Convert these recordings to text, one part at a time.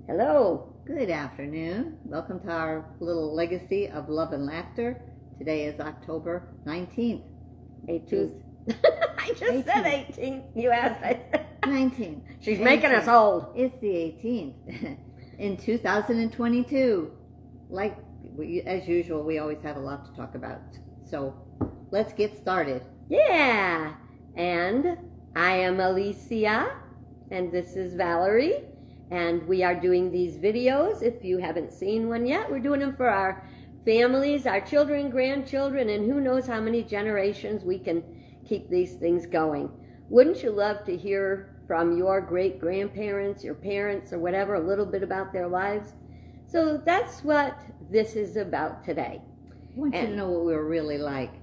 Hello. Good afternoon. Welcome to our little legacy of love and laughter. Today is October 19th. 18th. I just said 18th. You asked. 19th. She's making us old. It's the 18th. In 2022. As usual, we always have a lot to talk about. So let's get started. Yeah. And I am Alicia. And this is Valerie. And we are doing these videos. If you haven't seen one yet, we're doing them for our families, our children, grandchildren, and who knows how many generations we can keep these things going. Wouldn't you love to hear from your great-grandparents, your parents, or whatever, a little bit about their lives? So that's what this is about today. I want you to know what we were really like.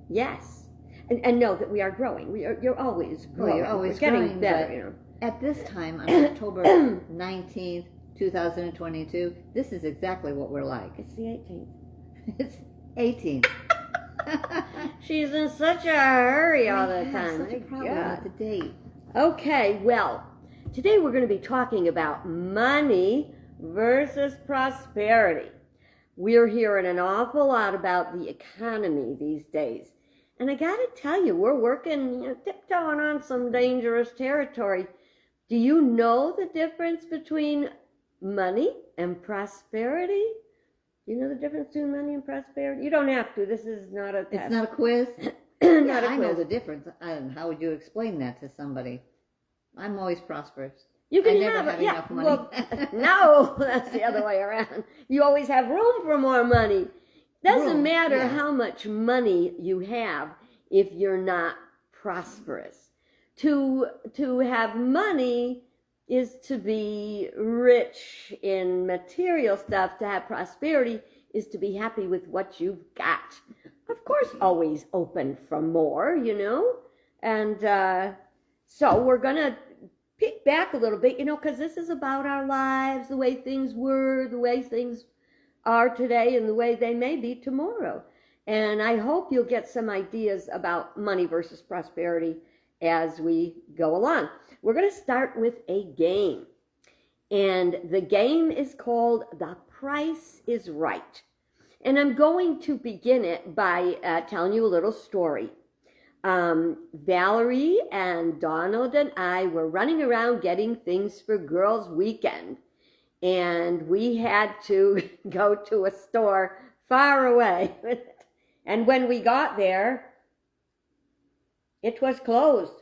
Yes. And know that we are growing. You're always growing. Well, you're always we're getting growing, better, but you know. At this time, on October 19th, 2022, this is exactly what we're like. It's the 18th. It's 18th. She's in such a hurry all the I have time. such a problem with the date. Okay, well, today we're going to be talking about money versus prosperity. We're hearing an awful lot about the economy these days. And I got to tell you, we're working, tiptoeing on some dangerous territory. Do you know the difference between money and prosperity? Do you know the difference between money and prosperity? You don't have to. This is not a test. It's not a quiz? Not a I quiz. know the difference. How would you explain that to somebody? I'm always prosperous. You can I never have have enough money. Well, no, that's the other way around. You always have room for more money. Doesn't matter how much money you have if you're not prosperous. To have money is to be rich in material stuff. To have prosperity is to be happy with what you've got. Of course, always open for more, And so we're going to peek back a little bit, because this is about our lives, the way things were, the way things are today, and the way they may be tomorrow. And I hope you'll get some ideas about money versus prosperity as we go along. We're going to start with a game. And the game is called The Price is Right. And I'm going to begin it by telling you a little story. Valerie and Donald and I were running around getting things for Girls' Weekend. And we had to go to a store far away. And when we got there, it was closed.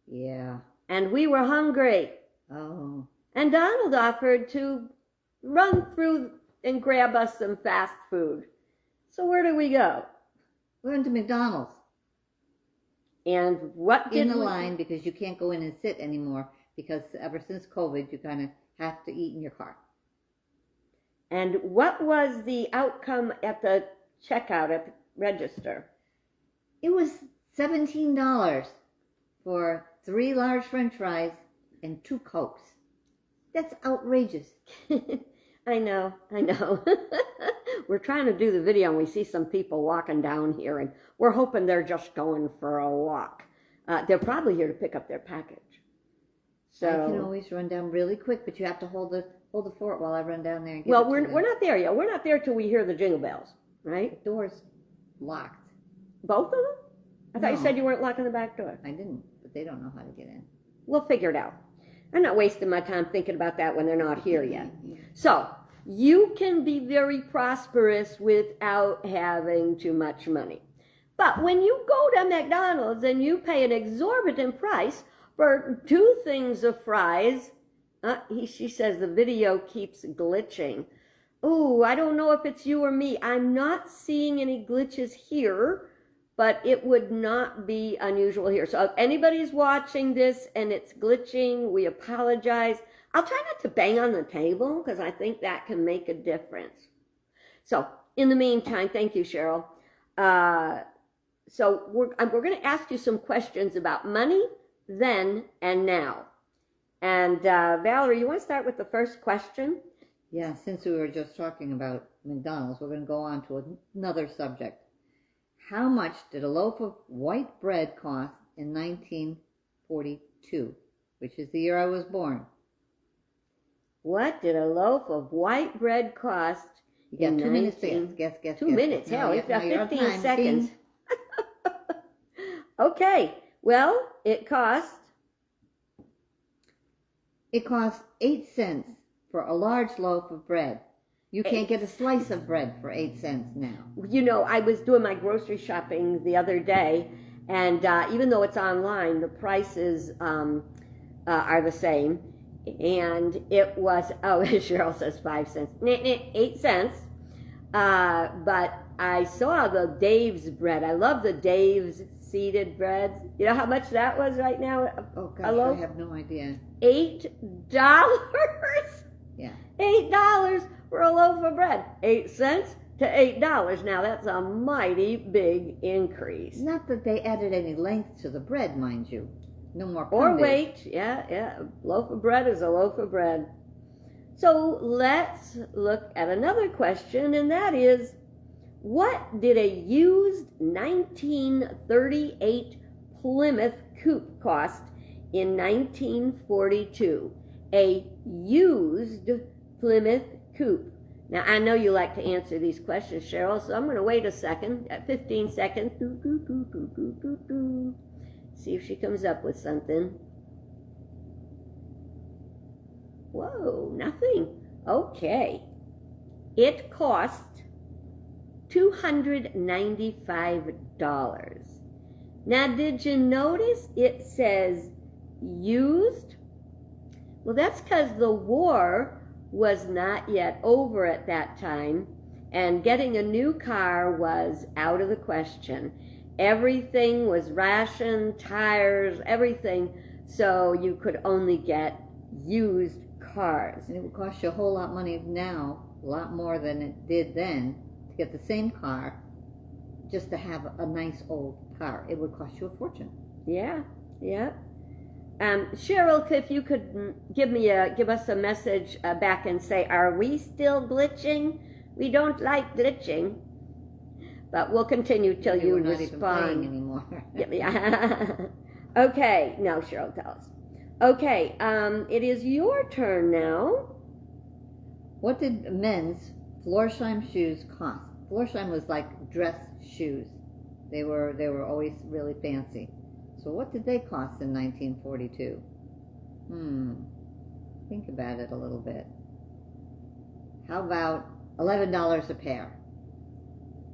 Yeah. And we were hungry. Oh. And Donald offered to run through and grab us some fast food. So where did we go? We went to McDonald's. And what did in the line, because you can't go in and sit anymore, because ever since COVID, you kind of have to eat in your car. And what was the outcome at the checkout at the register? It was $17 for 3 large French fries and 2 Cokes. That's outrageous. I know. We're trying to do the video and we see some people walking down here and we're hoping they're just going for a walk. They're probably here to pick up their package. So I can always run down really quick, but you have to hold the fort while I run down there and get Well, we're not there yet. We're not there till we hear the jingle bells, right? The door's locked. Both of them? I thought you said you weren't locking the back door. I didn't, but they don't know how to get in. We'll figure it out. I'm not wasting my time thinking about that when they're not here yet. So, you can be very prosperous without having too much money. But when you go to McDonald's and you pay an exorbitant price for 2 things of fries, she says the video keeps glitching. Oh, I don't know if it's you or me. I'm not seeing any glitches here, but it would not be unusual here. So if anybody's watching this and it's glitching, we apologize. I'll try not to bang on the table because I think that can make a difference. So in the meantime, thank you, Cheryl. So we're going to ask you some questions about money, then and now. And Valerie, you want to start with the first question? Yeah, since we were just talking about McDonald's, we're going to go on to another subject. How much did a loaf of white bread cost in 1942, which is the year I was born? What did a loaf of white bread cost? You got in 2 minutes to 19 guess. 2 minutes. No, Hell, yeah, it's got no, you're on 15 time. seconds. Ding. Okay. Well, it cost. It costs 8 cents for a large loaf of bread. You can't get a slice of bread for 8 cents now. You know, I was doing my grocery shopping the other day, and even though it's online, the prices are the same. And it was, oh, Cheryl says 5 cents, 8 cents. But I saw the Dave's bread. I love the Dave's seeded bread. You know how much that was right now? Oh gosh, Hello? I have no idea. $8. Yeah. $8 for a loaf of bread. 8 cents to $8. Now that's a mighty big increase. Not that they added any length to the bread, mind you. No more Or poundage. weight. Yeah. A loaf of bread is a loaf of bread. So let's look at another question, and that is, what did a used 1938 Plymouth Coupe cost in 1942? A used Plymouth Coupe. Now, I know you like to answer these questions, Cheryl, so I'm going to wait a second, at 15 seconds. See if she comes up with something. Whoa, nothing. Okay. It cost $295. Now, did you notice it says used? Well, that's because the war was not yet over at that time, and getting a new car was out of the question. Everything was rationed, tires, everything, so you could only get used cars. And it would cost you a whole lot of money now, a lot more than it did then, to get the same car, just to have a nice old car. It would cost you a fortune. Yeah. Cheryl, if you could give us a message back and say, are we still glitching? We don't like glitching, but we'll continue till Maybe you we're not even playing respond. anymore. Yeah. Okay, now Cheryl, tell us. Okay, it is your turn now. What did men's Florsheim shoes cost? Florsheim was like dress shoes. They were always really fancy. So what did they cost in 1942? Think about it a little bit. How about $11 a pair?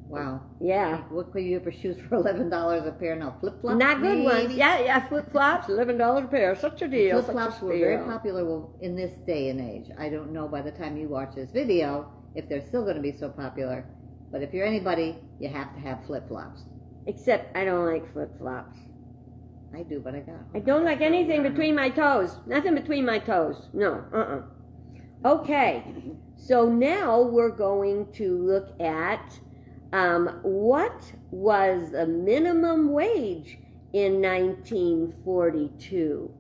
Wow. Yeah. What could you get for shoes for $11 a pair now? Flip-flops? Not good ones. maybe? Yeah, flip-flops, $11 a pair. Such a deal. Flip-flops were very popular in this day and age. I don't know by the time you watch this video if they're still going to be so popular. But if you're anybody, you have to have flip-flops. Except I don't like flip-flops. I do, but I don't like anything between my toes. Nothing between my toes. No, Okay, so now we're going to look at what was the minimum wage in 1942.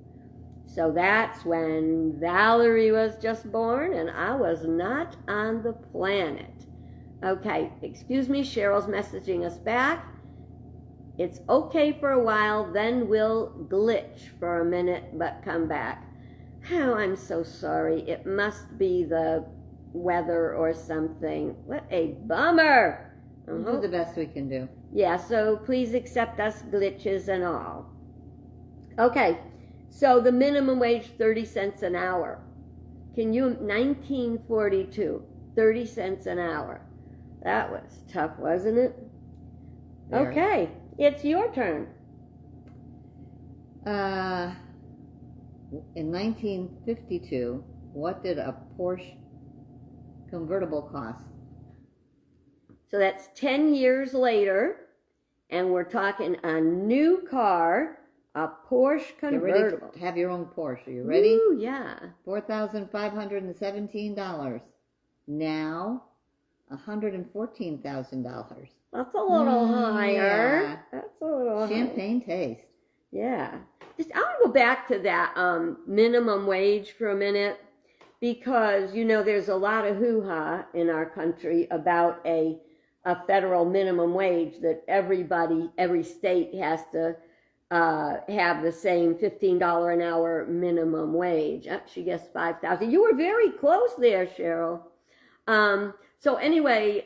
So that's when Valerie was just born and I was not on the planet. Okay, excuse me, Cheryl's messaging us back. It's okay for a while, then we'll glitch for a minute, but come back. Oh, I'm so sorry. It must be the weather or something. What a bummer. We'll do the best we can do. Yeah, so please accept us glitches and all. Okay, so the minimum wage, 30 cents an hour. Can you, 1942, 30 cents an hour. That was tough, wasn't it? Very. Okay, it's your turn. In 1952, what did a Porsche convertible cost? So that's 10 years later, and we're talking a new car, a Porsche Get ready convertible. to have your own Porsche. Are you ready? Ooh, yeah. $4,517. Now, $114,000. That's a little higher. Yeah. That's a little higher. Champagne taste. Yeah. Just, I want to go back to that minimum wage for a minute because, you know, there's a lot of hoo-ha in our country about a federal minimum wage that every state has to have the same $15 an hour minimum wage. She gets 5,000. You were very close there, Cheryl. So anyway,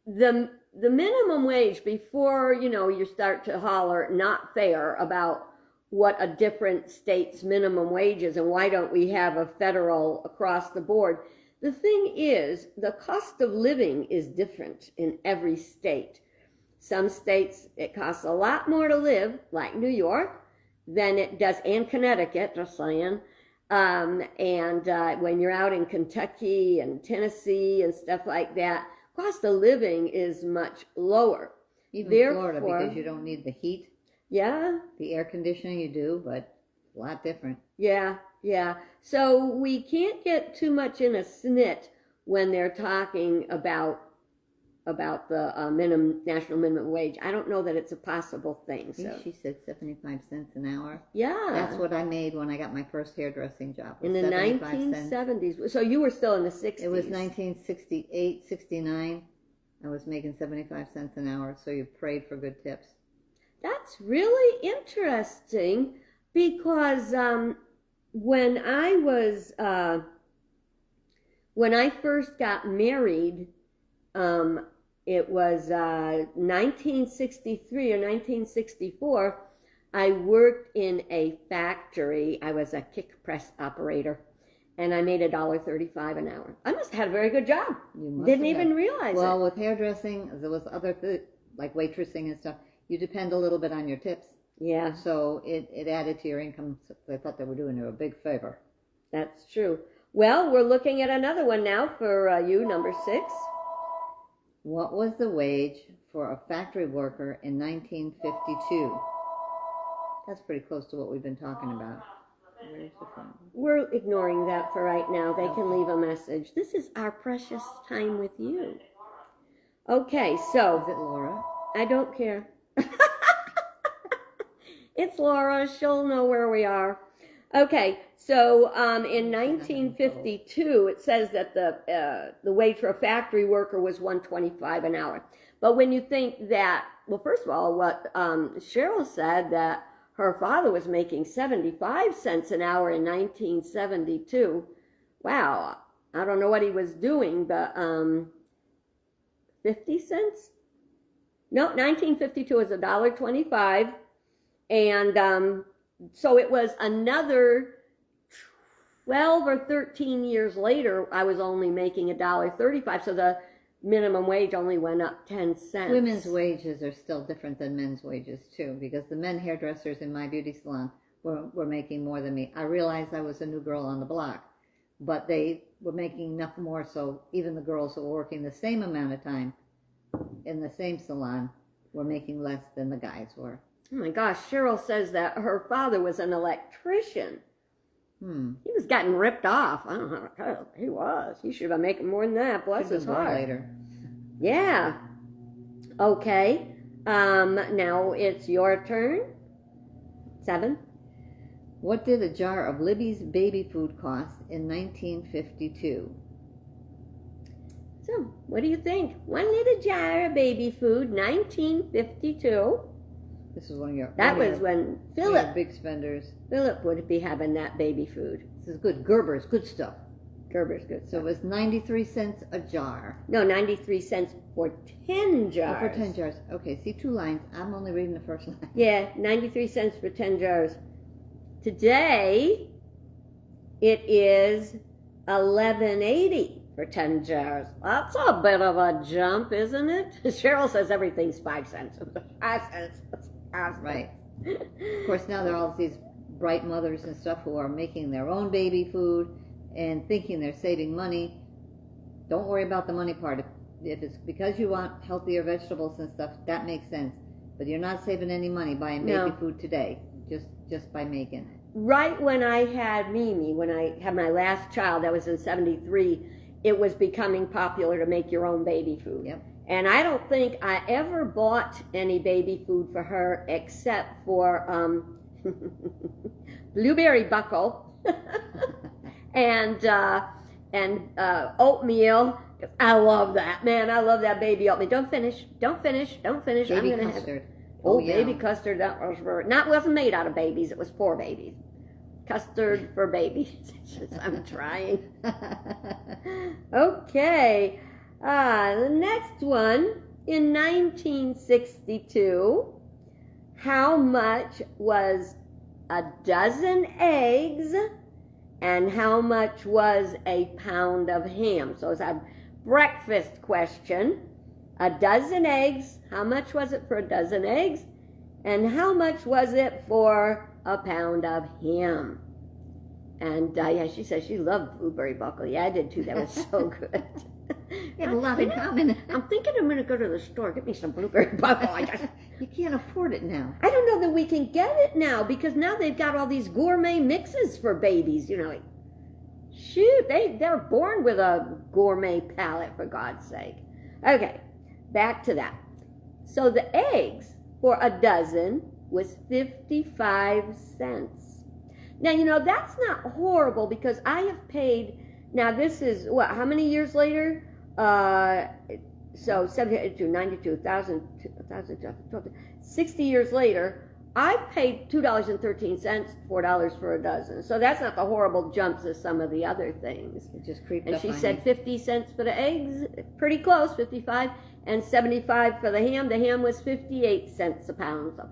the minimum wage, before you start to holler not fair about what a different state's minimum wage is and why don't we have a federal across the board. The thing is, the cost of living is different in every state. Some states, it costs a lot more to live, like New York, than it does, and Connecticut, just saying. And when you're out in Kentucky and Tennessee and stuff like that, cost of living is much lower. Even Therefore, Florida, because you don't need the heat. Yeah. The air conditioning you do, but a lot different. Yeah. So we can't get too much in a snit when they're talking about the national minimum wage. I don't know that it's a possible thing. So she said 75 cents an hour. Yeah. That's what I made when I got my first hairdressing job. In the 1970s. So you were still in the 60s. It was 1968, 69. I was making 75 cents an hour, so you prayed for good tips. That's really interesting because when I first got married, it was 1963 or 1964. I worked in a factory. I was a kick press operator, and I made $1.35 an hour. I must have had a very good job. Didn't even realize it. Well, with hairdressing, there was other like waitressing and stuff. You depend a little bit on your tips. Yeah. So it added to your income. So they thought they were doing you a big favor. That's true. Well, we're looking at another one now for you, number 6. What was the wage for a factory worker in 1952? That's pretty close to what we've been talking about. Where's the phone? We're ignoring that for right now. They can leave a message. This is our precious time with you. Okay, so. Is it Laura? I don't care. It's Laura. She'll know where we are. Okay, so in 1952, it says that the wage for a factory worker was $1.25 an hour. But when you think that, well, first of all, what Cheryl said, that her father was making 75 cents an hour in 1972. Wow, I don't know what he was doing, but 50 cents? No, 1952 was $1.25. And so it was another 12 or 13 years later, I was only making $1.35. So the minimum wage only went up 10 cents. Women's wages are still different than men's wages too, because the men hairdressers in my beauty salon were making more than me. I realized I was a new girl on the block, but they were making enough more, so even the girls who were working the same amount of time in the same salon were making less than the guys were. Oh my gosh, Cheryl says that her father was an electrician. He was getting ripped off. I don't know how he was. He should have been making more than that. Bless his heart. Later. Yeah. Okay. Now it's your turn. 7. What did a jar of Libby's baby food cost in 1952? So, what do you think? 1 liter jar of baby food, 1952. This is one of your. That was when Philip, big spenders. Philip would be having that baby food. This is good. Gerber's, good stuff. Gerber's good stuff. So it was 93 cents a jar. No, 93 cents for 10 jars. Oh, for 10 jars. Okay, see 2 lines. I'm only reading the first line. Yeah, 93 cents for 10 jars. Today, it is $11.80 for 10 jars. That's a bit of a jump, isn't it? Cheryl says everything's 5 cents. 5 cents. Right. Of course, now there are all these bright mothers and stuff who are making their own baby food and thinking they're saving money. Don't worry about the money part. If it's because you want healthier vegetables and stuff, that makes sense. But you're not saving any money buying baby food today, just by making it. Right when I had Mimi, when I had my last child, that was in 73, it was becoming popular to make your own baby food. Yep. And I don't think I ever bought any baby food for her except for blueberry buckle and oatmeal. I love that, man. I love that baby oatmeal. Don't finish. Baby I'm gonna custard. Oh, yeah. baby custard, that was wasn't made out of babies, it was for babies. Custard for babies. I'm trying. Okay. The next one, in 1962, how much was a dozen eggs and how much was a pound of ham? So it's a breakfast question. A dozen eggs, how much was it for a dozen eggs? And how much was it for a pound of ham? And yeah, she said she loved blueberry buckle. Yeah, I did too. That was so good. You have a lot in common. I'm thinking I'm going to go to the store, get me some blueberry buckle. You can't afford it now. I don't know that we can get it now because now they've got all these gourmet mixes for babies. You know, like, shoot, they're born with a gourmet palate, for God's sake. Okay, back to that. So the eggs for a dozen was 55 cents. Now, you know, that's not horrible because I have paid, now this is, what, how many years later? So 72, 92, 1,000, 60 years later, I've paid $2.13, $4 for a dozen. So that's not the horrible jumps as some of the other things. It just creeped And up she on said you. 50 cents for the eggs, pretty close, 55, and 75 for the ham. The ham was 58 cents a pound. So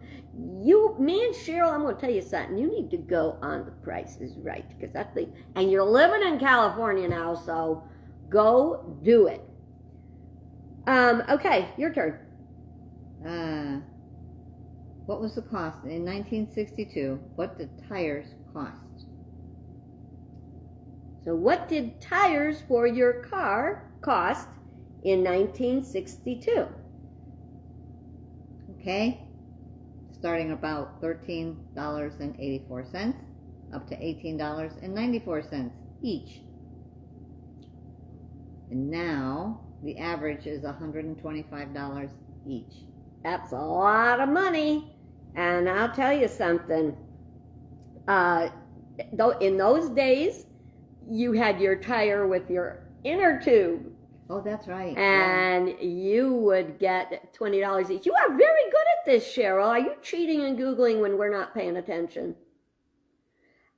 me and Cheryl, I'm going to tell you something. You need to go on The Price is Right because that thing, and you're living in California now, so go do it. Okay, your turn. What was the cost in 1962? What did tires cost? So what did tires for your car cost in 1962? Okay, starting about $13.84 up to $18.94 each. And now the average is $125 each. That's a lot of money. And I'll tell you something. In those days, you had your tire with your inner tube. Oh, that's right. And you would get $20 each. You are very good at this, Cheryl. Are you cheating and Googling when we're not paying attention?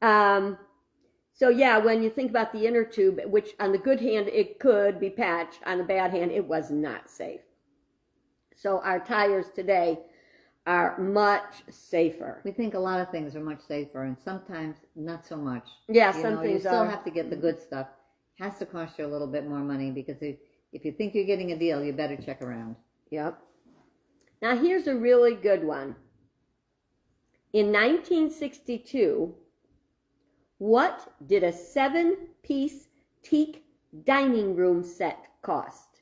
So yeah, when you think about the inner tube, which on the good hand, it could be patched. On the bad hand, it was not safe. So our tires today are much safer. We think a lot of things are much safer, and sometimes not so much. Yeah, you some know, things you still are. have to get the good stuff. It has to cost you a little bit more money because if you think you're getting a deal, you better check around. Yep. Now here's a really good one. In 1962, what did a 7-piece teak dining room set cost?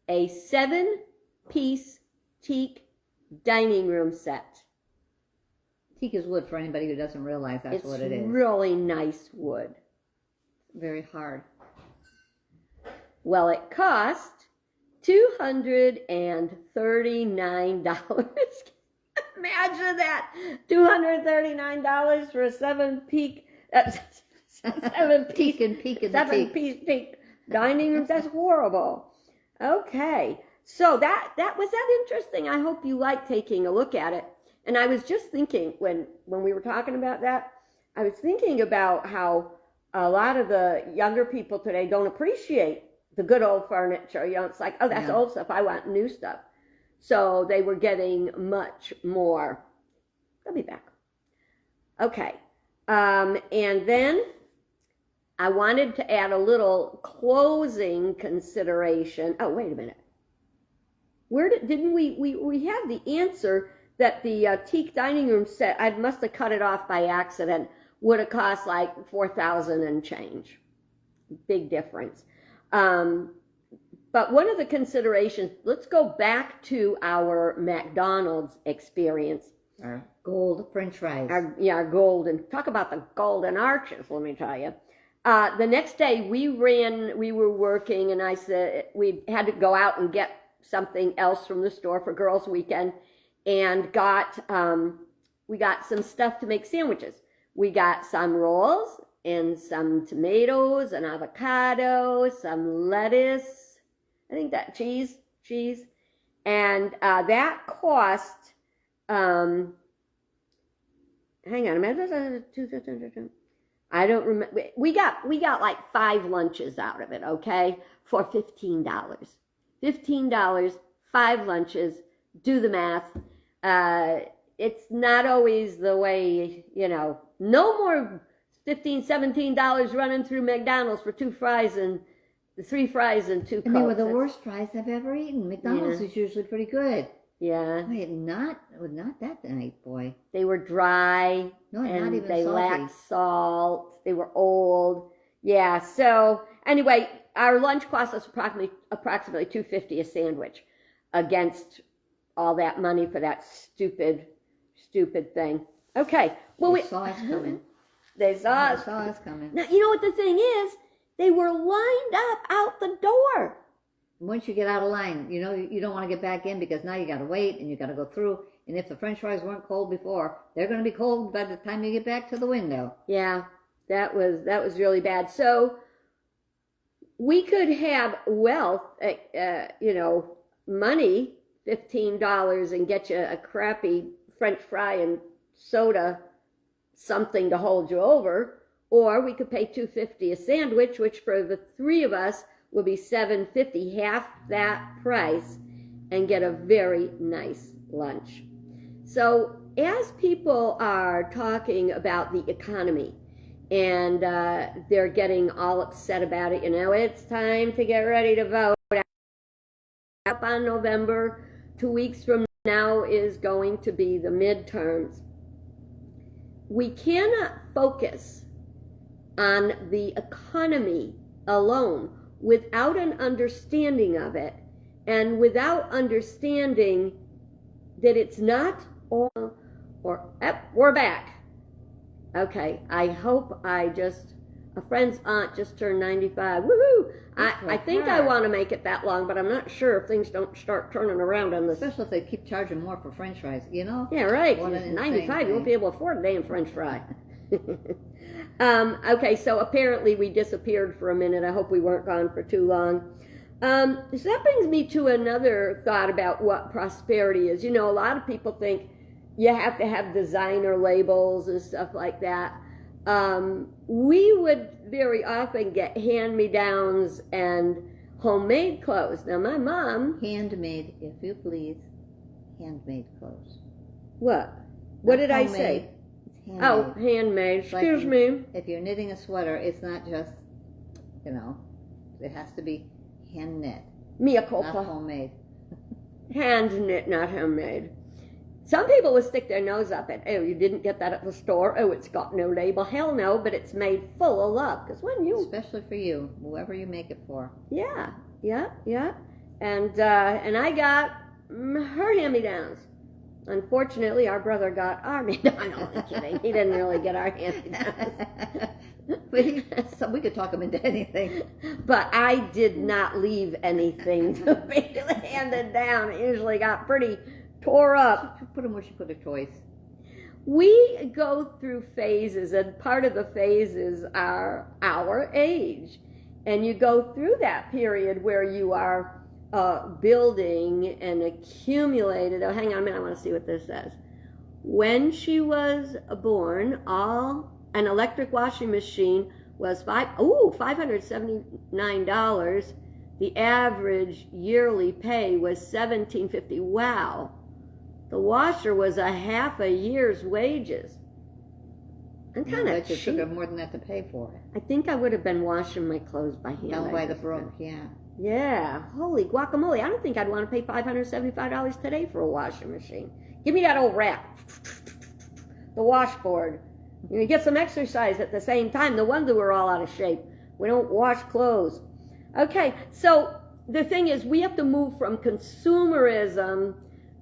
A 7-piece teak dining room set. Teak is wood for anybody who doesn't realize that's what it is. It's really nice wood. Very hard. Well, it cost $239. Imagine that. $239 for a 7-piece Teak and peak in the teak. 7-piece teak dining room. That's horrible. Okay. So that was that interesting. I hope you like taking a look at it. And I was just thinking when we were talking about that, I was thinking about how a lot of the younger people today don't appreciate the good old furniture. You know, it's like, oh, that's old stuff. I want new stuff. So they were getting much more. I'll be back. Okay. And then I wanted to add a little closing consideration. Oh, wait a minute. Where didn't we have the answer that the teak dining room set, I must have cut it off by accident, would have cost like $4,000 and change. Big difference. But one of the considerations, let's go back to our McDonald's experience. Our gold French fries. Our golden, talk about the golden arches, let me tell you. The next day we were working and I said we had to go out and get something else from the store for girls' weekend and we got some stuff to make sandwiches. We got some rolls and some tomatoes, an avocado, some lettuce, I think that cheese, and that cost hang on a minute. I don't remember. We got like 5 lunches out of it, okay, for $15. $15, 5 lunches. Do the math. It's not always the way, no more $15, $17 running through McDonald's for 2 fries and 3 fries and 2 Cokes. And they were the worst fries I've ever eaten. McDonald's is usually pretty good. Yeah. Wait, not that night, boy. They were dry. No, and not even they salty. lacked salt. They were old. Yeah. So anyway, our lunch cost us approximately $2.50 a sandwich, against all that money for that stupid thing. Okay. Well, They saw us coming. They saw They saw us coming. Now you know what the thing is? They were lined up out the door. Once you get out of line, you don't want to get back in, because now you got to wait and you got to go through. And if the French fries weren't cold before, they're going to be cold by the time you get back to the window. Yeah, that was really bad. So we could have wealth, money, $15, and get you a crappy French fry and soda, something to hold you over, or we could pay $2.50 a sandwich, which for the 3 of us will be $7.50, half that price, and get a very nice lunch. So as people are talking about the economy, and they're getting all upset about it, it's time to get ready to vote. Up on November, 2 weeks from now is going to be the midterms. We cannot focus on the economy alone without an understanding of it, and without understanding that it's not all, we're back. Okay, I hope a friend's aunt just turned 95. Woohoo! I think I want to make it that long, but I'm not sure if things don't start turning around on this. Especially if they keep charging more for French fries, Yeah, right. 95, you won't be able to afford a damn French fry. Okay, so apparently we disappeared for a minute. I hope we weren't gone for too long. So that brings me to another thought about what prosperity is. A lot of people think you have to have designer labels and stuff like that. We would very often get hand-me-downs and homemade clothes. Now, my mom... Handmade, if you please. Handmade clothes. What? What did I homemade. say? It's handmade. Oh, handmade. Excuse me. If you're knitting a sweater, it's not just, it has to be hand knit. Mea Not culpa. homemade. Hand knit, not homemade. Some people will stick their nose up at, you didn't get that at the store. Oh, it's got no label. Hell no, but it's made full of love. Because when you... Especially for you, whoever you make it for. Yeah. And I got her hand-me-downs. Unfortunately, our brother got our hand-me-downs. No, I'm kidding. He didn't really get our hand-me-downs. But we could talk him into anything. But I did not leave anything to be handed down. It usually got pretty tore up. Put him where she put her toys. We go through phases, and part of the phases are our age. And you go through that period where you are building and accumulated. Oh, hang on a minute, I want to see what this says. When she was born, an electric washing machine was $579. The average yearly pay was $1,750. Wow. The washer was a half a year's wages. I'm kind of cheap. Took her more than that to pay for it. I think I would have been washing my clothes by hand. Down by the brook, yeah. Yeah, holy guacamole. I don't think I'd want to pay $575 today for a washing machine. Give me that old rack. The washboard. Get some exercise at the same time. No wonder we're all out of shape. We don't wash clothes. Okay, so the thing is, we have to move from consumerism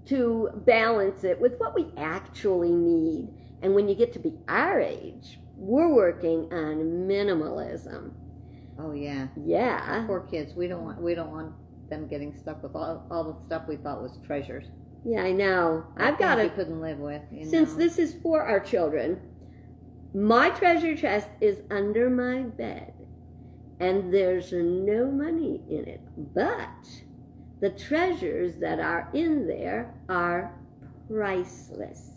to balance it with what we actually need. And when you get to be our age, we're working on minimalism. Oh yeah. Yeah. Poor kids. We don't want them getting stuck with all the stuff we thought was treasures. Yeah, I know. I've got we it. couldn't live with. Since this is for our children, my treasure chest is under my bed, and there's no money in it. But the treasures that are in there are priceless.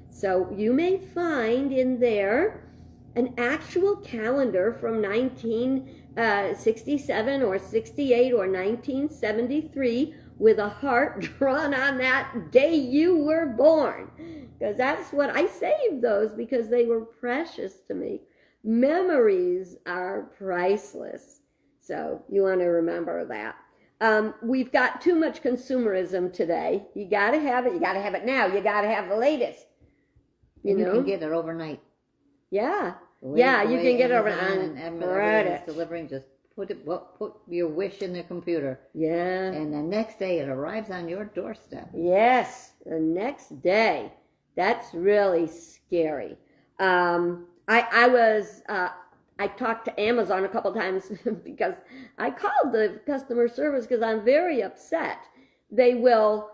So you may find in there an actual calendar from 1967 or 68 or 1973 with a heart drawn on that day you were born. Because that's what I saved those, because they were precious to me. Memories are priceless. So you want to remember that. We've got too much consumerism today. You got to have it. You got to have it now. You got to have the latest. You can get it overnight. Yeah. You can get it overnight. and everybody's delivering. Just put your wish in the computer. Yeah. And the next day it arrives on your doorstep. Yes, the next day. That's really scary. I talked to Amazon a couple times because I called the customer service because I'm very upset. They'll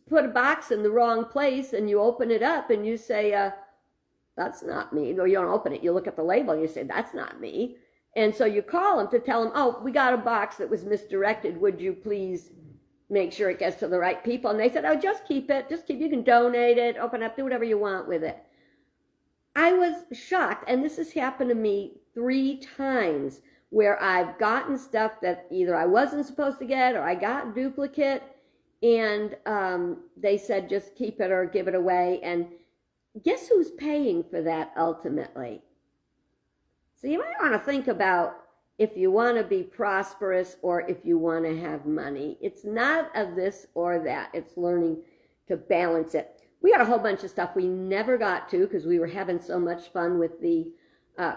put a box in the wrong place, and you open it up and you say, that's not me. No, you don't open it. You look at the label and you say, that's not me. And so you call them to tell them, oh, we got a box that was misdirected. Would you please make sure it gets to the right people? And they said, oh, just keep it. You can donate it, open up, do whatever you want with it. I was shocked, and this has happened to me 3 times where I've gotten stuff that either I wasn't supposed to get or I got duplicate, and they said just keep it or give it away. And guess who's paying for that ultimately? So you might want to think about if you want to be prosperous or if you want to have money. It's not a this or that. It's learning to balance it. We got a whole bunch of stuff we never got to because we were having so much fun with the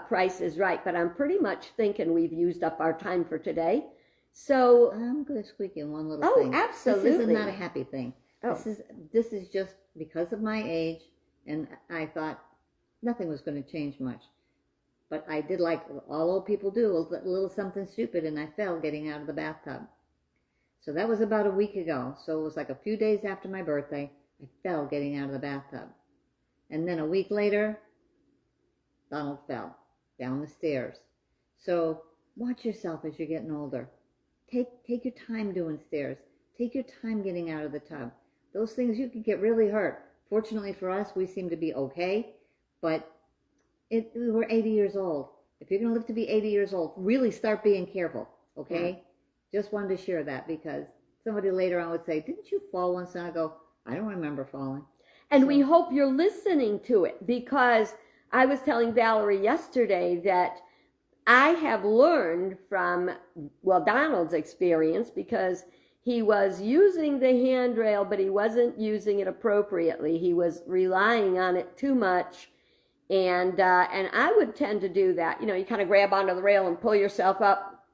Price is Right. But I'm pretty much thinking we've used up our time for today. So I'm going to squeak in one little thing. Oh, absolutely. This is not a happy thing. Oh. This is just because of my age, and I thought nothing was going to change much. But I did like all old people do, a little something stupid, and I fell getting out of the bathtub. So that was about a week ago. So it was like a few days after my birthday. I fell getting out of the bathtub. And then a week later, Donald fell down the stairs. So watch yourself as you're getting older. Take your time doing stairs. Take your time getting out of the tub. Those things, you can get really hurt. Fortunately for us, we seem to be okay. But we're 80 years old. If you're going to live to be 80 years old, really start being careful, okay? Yeah. Just wanted to share that because somebody later on would say, didn't you fall once? And I go, I don't remember falling. And we hope you're listening to it, because I was telling Valerie yesterday that I have learned from, Donald's experience, because he was using the handrail, but he wasn't using it appropriately. He was relying on it too much. And I would tend to do that. You kind of grab onto the rail and pull yourself up.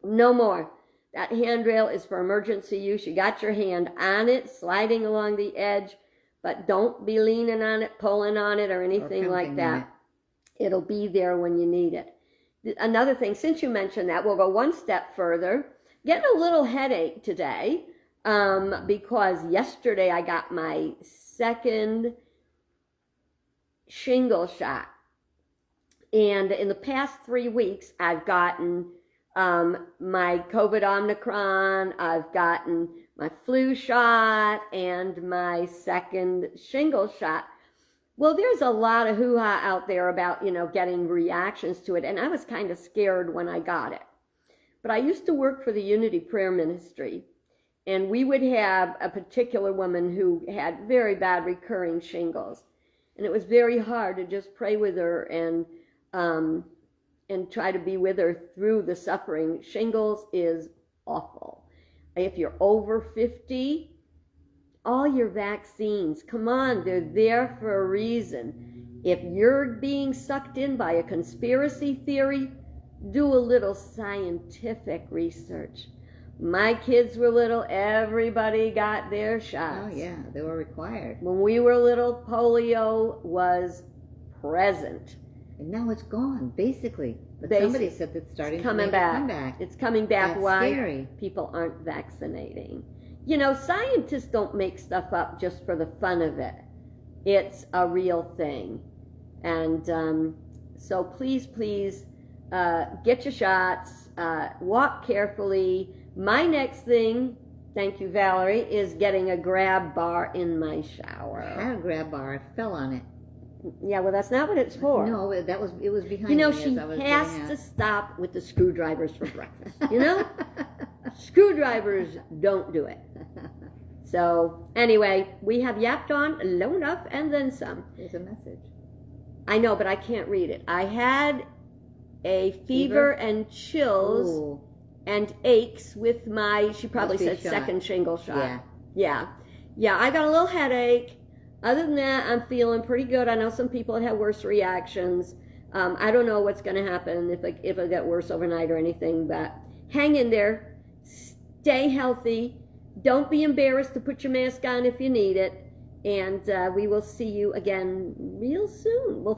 No more. That handrail is for emergency use. You got your hand on it, sliding along the edge, but don't be leaning on it, pulling on it, or anything like that. It'll be there when you need it. Another thing, since you mentioned that, we'll go one step further. Getting a little headache today because yesterday I got my second shingle shot. And in the past 3 weeks, I've gotten my COVID Omicron, I've gotten my flu shot, and my second shingle shot. Well, there's a lot of hoo-ha out there about, getting reactions to it, and I was kind of scared when I got it. But I used to work for the Unity Prayer Ministry, and we would have a particular woman who had very bad recurring shingles. And it was very hard to just pray with her and try to be with her through the suffering. Shingles is awful. If you're over 50, all your vaccines, come on, they're there for a reason. If you're being sucked in by a conspiracy theory, do a little scientific research. My kids were little, everybody got their shots. Oh yeah, they were required. When we were little, polio was present. And now it's gone, basically. But somebody said it's starting to come back. It's coming back. That's Why? Scary. People aren't vaccinating. Scientists don't make stuff up just for the fun of it. It's a real thing. And so please, get your shots. Walk carefully. My next thing thank you, Valerie, is getting a grab bar in my I shower. had a grab bar. I fell on it. Yeah, well, that's not what it's for. No, it was behind You know, me she as I was has doing to that. stop with the screwdrivers for breakfast. You know? Screwdrivers don't do it. So, anyway, we have yapped on long enough and then some. There's a message. I know, but I can't read it. I had a fever and chills Ooh, and aches with my, she probably Must be said shot. second shingle shot. yeah. Yeah. Yeah, I got a little headache. Other than that, I'm feeling pretty good. I know some people had worse reactions. I don't know what's going to happen if I get worse overnight or anything, but hang in there. Stay healthy. Don't be embarrassed to put your mask on if you need it. And we will see you again real soon. We'll